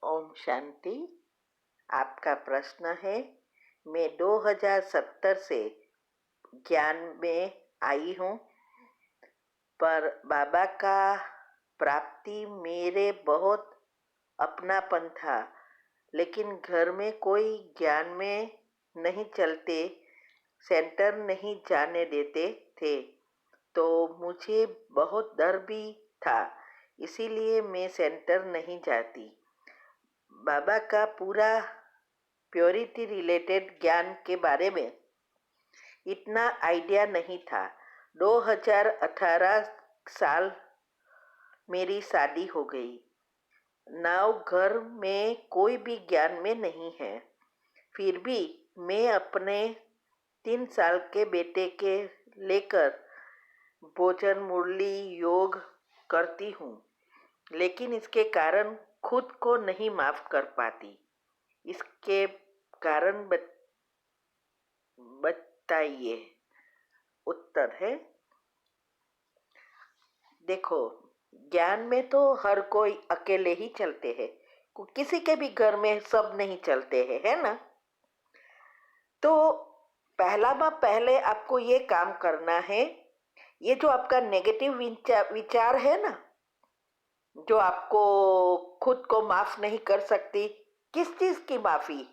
ओम शांति। आपका प्रश्न है, मैं 2070 से ज्ञान में आई हूँ, पर बाबा का प्राप्ति मेरे बहुत अपनापन था, लेकिन घर में कोई ज्ञान में नहीं चलते, सेंटर नहीं जाने देते थे, तो मुझे बहुत डर भी था, इसीलिए मैं सेंटर नहीं जाती। बाबा का पूरा प्योरिटी रिलेटेड ज्ञान के बारे में इतना आइडिया नहीं था। 2018 साल मेरी शादी हो गई। नाउ घर में कोई भी ज्ञान में नहीं है, फिर भी मैं अपने 3 साल के बेटे के लेकर भोजन मुरली योग करती हूँ, लेकिन इसके कारण खुद को नहीं माफ कर पाती। इसके कारण बताइए। उत्तर है, देखो, ज्ञान में तो हर कोई अकेले ही चलते हैं, किसी के भी घर में सब नहीं चलते हैं, है ना। तो पहले आपको ये काम करना है, ये जो आपका नेगेटिव विचार है ना, जो आपको खुद को माफ नहीं कर सकती, किस चीज की माफी,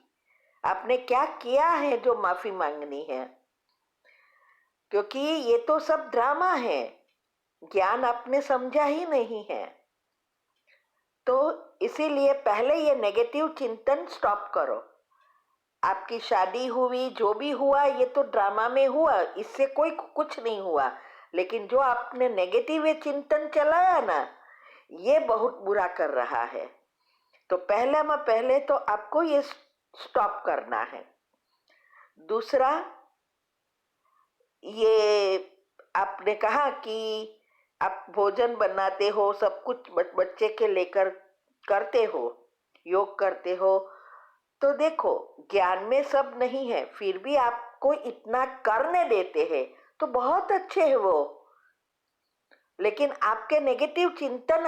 आपने क्या किया है जो माफी मांगनी है, क्योंकि ये तो सब ड्रामा है, ज्ञान आपने समझा ही नहीं है। तो इसीलिए पहले ये नेगेटिव चिंतन स्टॉप करो। आपकी शादी हुई, जो भी हुआ ये तो ड्रामा में हुआ, इससे कोई कुछ नहीं हुआ, लेकिन जो आपने नेगेटिव ये चिंतन चलाया ना, ये बहुत बुरा कर रहा है। तो पहले तो आपको ये स्टॉप करना है। दूसरा, ये आपने कहा कि आप भोजन बनाते हो, सब कुछ बच्चे के लेकर करते हो, योग करते हो, तो देखो ज्ञान में सब नहीं है, फिर भी आपको इतना करने देते हैं तो बहुत अच्छे है वो, लेकिन आपके नेगेटिव चिंतन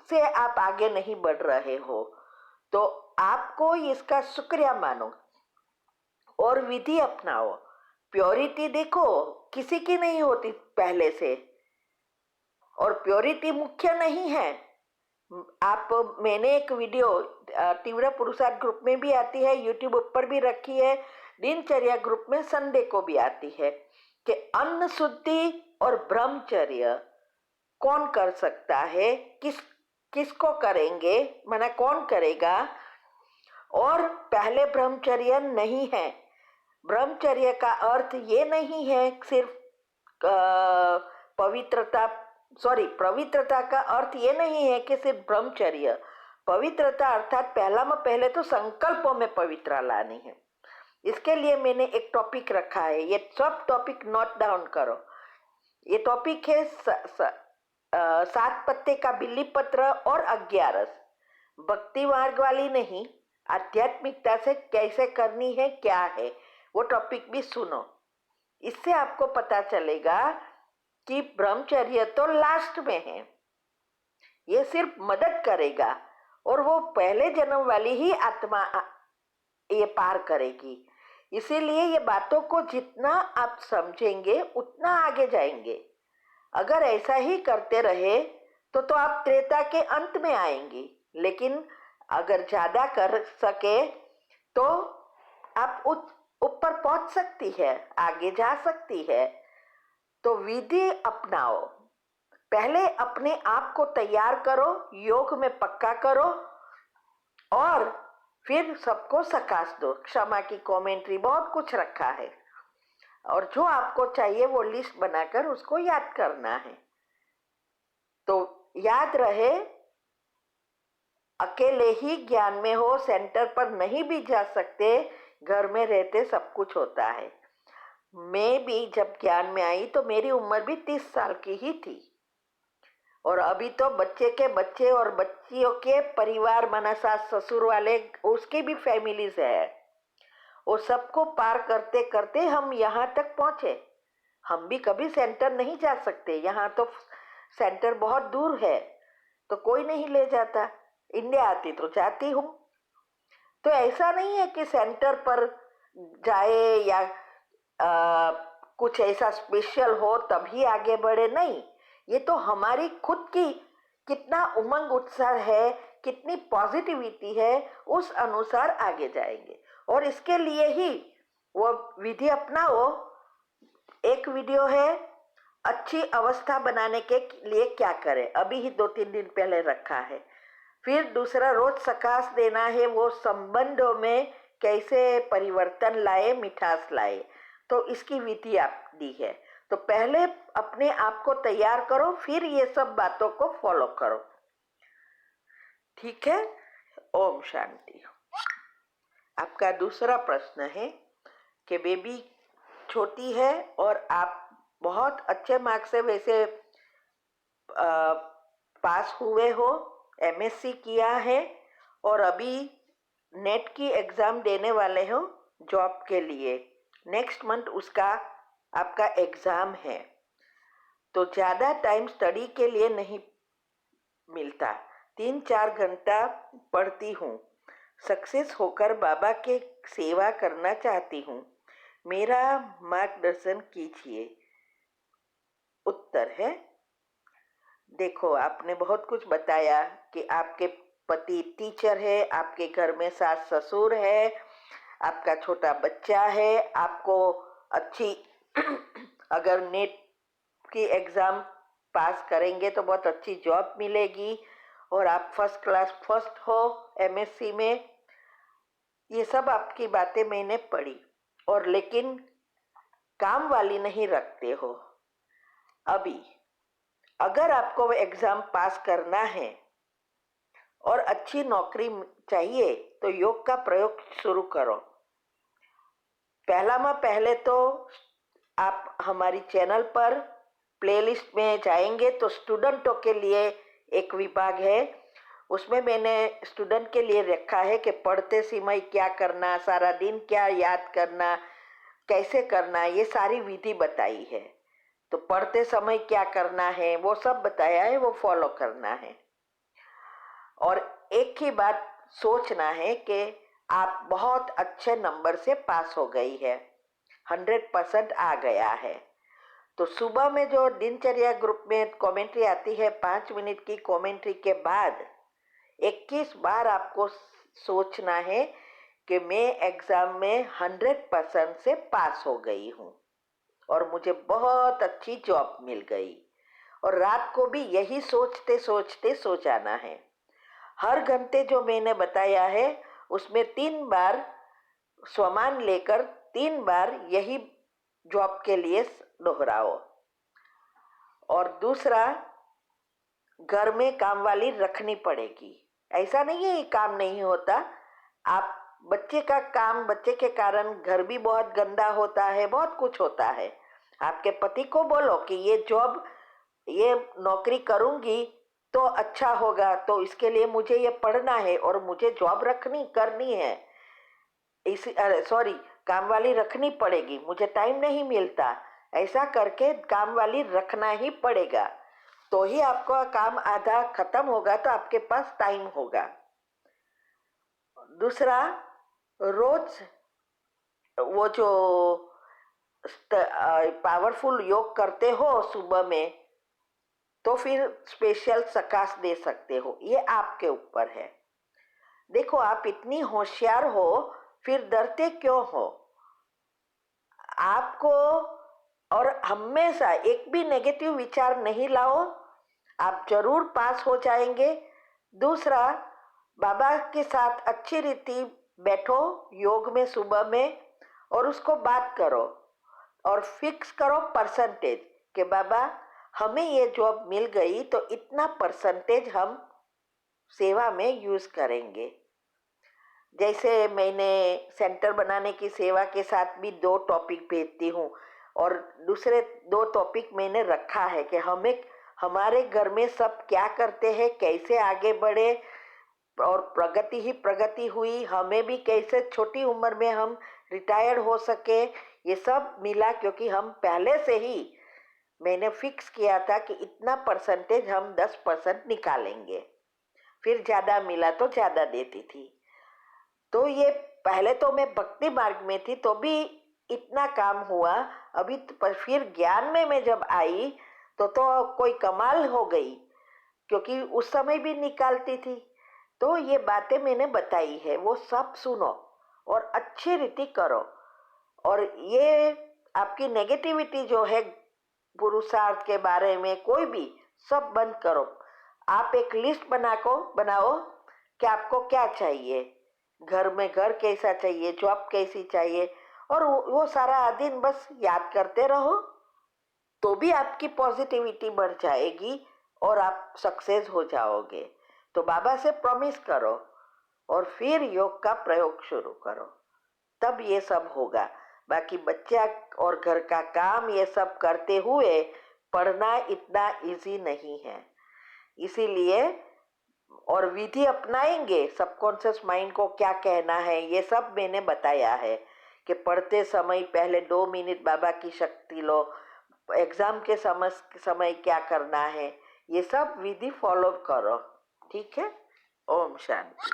से आप आगे नहीं बढ़ रहे हो, तो आपको इसका शुक्रिया मानो और विधि अपनाओ। प्योरिटी देखो किसी की नहीं होती पहले से, और प्योरिटी मुख्य नहीं है। मैंने एक वीडियो तीव्र पुरुषार्थ ग्रुप में भी आती है, यूट्यूब पर भी रखी है, दिनचर्या ग्रुप में संडे को भी आती है, कि अन्न शुद्धि और ब्रह्मचर्य कौन कर सकता है, किसको करेंगे, माना कौन करेगा। और पहले ब्रह्मचर्य नहीं है, ब्रह्मचर्य का अर्थ ये नहीं है सिर्फ पवित्रता, पवित्रता का अर्थ ये नहीं है कि सिर्फ ब्रह्मचर्य। पवित्रता अर्थात पहले तो संकल्पों में पवित्रता लानी है। इसके लिए मैंने एक टॉपिक रखा है, ये सब टॉपिक नोट डाउन करो। ये टॉपिक है 7 पत्ते का बिल्ली पत्र और अज्ञारस, भक्ति मार्ग वाली नहीं, आध्यात्मिकता से कैसे करनी है, क्या है वो टॉपिक भी सुनो। इससे आपको पता चलेगा कि ब्रह्मचर्य तो लास्ट में है, ये सिर्फ मदद करेगा, और वो पहले जन्म वाली ही आत्मा ये पार करेगी। इसीलिए ये बातों को जितना आप समझेंगे उतना आगे जाएंगे। अगर ऐसा ही करते रहे तो आप त्रेता के अंत में आएंगे, लेकिन अगर ज्यादा कर सके तो आप ऊपर पहुंच सकती है, आगे जा सकती है। तो विधि अपनाओ, पहले अपने आप को तैयार करो, योग में पक्का करो, और फिर सबको सकाश दो। क्षमा की कमेंट्री बहुत कुछ रखा है, और जो आपको चाहिए वो लिस्ट बनाकर उसको याद करना है। तो याद रहे, अकेले ही ज्ञान में हो, सेंटर पर नहीं भी जा सकते, घर में रहते सब कुछ होता है। मैं भी जब ज्ञान में आई तो मेरी उम्र भी 30 साल की ही थी, और अभी तो बच्चे के बच्चे और बच्चियों के परिवार, माना सास ससुर वाले, उसकी भी फैमिलीज है, वो सबको पार करते करते हम यहाँ तक पहुंचे। हम भी कभी सेंटर नहीं जा सकते, यहाँ तो सेंटर बहुत दूर है, तो कोई नहीं ले जाता, इंडिया आती तो जाती हूँ। तो ऐसा नहीं है कि सेंटर पर जाए या कुछ ऐसा स्पेशल हो तभी आगे बढ़े, नहीं। ये तो हमारी खुद की कितना उमंग उत्साह है, कितनी पॉजिटिविटी है, उस अनुसार आगे जाएंगे। और इसके लिए ही वो विधि अपनाओ। एक वीडियो है अच्छी अवस्था बनाने के लिए क्या करें, अभी ही 2-3 दिन पहले रखा है। फिर दूसरा, रोज सकाश देना है, वो संबंधों में कैसे परिवर्तन लाए, मिठास लाए, तो इसकी विधि आप दी है। तो पहले अपने आप को तैयार करो, फिर ये सब बातों को फॉलो करो। ठीक है। ओम शांति। आपका दूसरा प्रश्न है कि बेबी छोटी है और आप बहुत अच्छे मार्क्स से वैसे पास हुए हो, एमएससी किया है और अभी नेट की एग्ज़ाम देने वाले हो जॉब के लिए। नेक्स्ट मंथ उसका आपका एग्ज़ाम है, तो ज़्यादा टाइम स्टडी के लिए नहीं मिलता। 3-4 घंटा पढ़ती हूँ। सक्सेस होकर बाबा के सेवा करना चाहती हूँ, मेरा मार्गदर्शन कीजिए। उत्तर है, देखो आपने बहुत कुछ बताया कि आपके पति टीचर है, आपके घर में सास ससुर है, आपका छोटा बच्चा है, आपको अच्छी अगर नेट की एग्ज़ाम पास करेंगे तो बहुत अच्छी जॉब मिलेगी और आप फर्स्ट क्लास फर्स्ट हो एमएससी में। ये सब आपकी बातें मैंने पढ़ी, और लेकिन काम वाली नहीं रखते हो। अभी अगर आपको वो एग्ज़ाम पास करना है और अच्छी नौकरी चाहिए तो योग का प्रयोग शुरू करो। पहले तो आप हमारी चैनल पर प्लेलिस्ट में जाएंगे तो स्टूडेंटों के लिए एक विभाग है, उसमें मैंने स्टूडेंट के लिए रखा है कि पढ़ते समय क्या करना, सारा दिन क्या याद करना, कैसे करना, ये सारी विधि बताई है। तो पढ़ते समय क्या करना है वो सब बताया है, वो फॉलो करना है। और एक ही बात सोचना है कि आप बहुत अच्छे नंबर से पास हो गई है, 100% आ गया है। तो सुबह में जो दिनचर्या ग्रुप में कमेंट्री आती है, 5 मिनट की कमेंट्री के बाद 21 बार आपको सोचना है कि मैं एग्ज़ाम में 100% से पास हो गई हूँ और मुझे बहुत अच्छी जॉब मिल गई। और रात को भी यही सोचते सोचते सो जाना है। हर घंटे जो मैंने बताया है उसमें 3 बार स्वमान लेकर 3 बार यही जॉब के लिए दोहराओ। और दूसरा, घर में काम वाली रखनी पड़ेगी। ऐसा नहीं है ये काम नहीं होता, आप बच्चे का काम, बच्चे के कारण घर भी बहुत गंदा होता है, बहुत कुछ होता है। आपके पति को बोलो कि ये जॉब, ये नौकरी करूंगी तो अच्छा होगा, तो इसके लिए मुझे ये पढ़ना है और मुझे जॉब करनी है, इसी सॉरी काम वाली रखनी पड़ेगी, मुझे टाइम नहीं मिलता। ऐसा करके काम वाली रखना ही पड़ेगा, तो ही आपका काम आधा खत्म होगा तो आपके पास टाइम होगा। दूसरा, रोज वो जो पावरफुल योग करते हो सुबह में, तो फिर स्पेशल सकाश दे सकते हो, ये आपके ऊपर है। देखो आप इतनी होशियार हो, फिर डरते क्यों हो? आपको और हमेशा एक भी नेगेटिव विचार नहीं लाओ, आप जरूर पास हो जाएंगे। दूसरा, बाबा के साथ अच्छी रीति बैठो योग में सुबह में और उसको बात करो और फिक्स करो परसेंटेज कि बाबा हमें ये जॉब मिल गई तो इतना परसेंटेज हम सेवा में यूज करेंगे। जैसे मैंने सेंटर बनाने की सेवा के साथ भी 2 टॉपिक भेजती हूँ और दूसरे 2 टॉपिक मैंने रखा है कि हमें हमारे घर में सब क्या करते हैं, कैसे आगे बढ़े और प्रगति ही प्रगति हुई, हमें भी कैसे छोटी उम्र में हम रिटायर्ड हो सके, ये सब मिला। क्योंकि हम पहले से ही मैंने फिक्स किया था कि इतना परसेंटेज हम 10% निकालेंगे। फिर ज़्यादा मिला तो ज़्यादा देती थी। तो ये पहले तो मैं भक्ति मार्ग में थी तो भी इतना काम हुआ। अभी पर फिर ज्ञान में मैं जब आई तो कोई कमाल हो गई, क्योंकि उस समय भी निकालती थी। तो ये बातें मैंने बताई है, वो सब सुनो और अच्छी रीति करो। और ये आपकी नेगेटिविटी जो है पुरुषार्थ के बारे में कोई भी, सब बंद करो। आप एक लिस्ट बनाओ कि आपको क्या चाहिए, घर में घर कैसा चाहिए, जॉब कैसी चाहिए, और वो सारा दिन बस याद करते रहो तो भी आपकी पॉजिटिविटी बढ़ जाएगी और आप सक्सेस हो जाओगे। तो बाबा से प्रॉमिस करो और फिर योग का प्रयोग शुरू करो, तब ये सब होगा। बाकी बच्चा और घर का काम ये सब करते हुए पढ़ना इतना इजी नहीं है। इसीलिए और विधि अपनाएंगे, सबकॉन्शियस माइंड को क्या कहना है ये सब मैंने बताया है कि पढ़ते समय पहले 2 मिनट बाबा की शक्ति लो, एग्जाम के समय क्या करना है, ये सब विधि फॉलो करो। ठीक है। ओम शांति।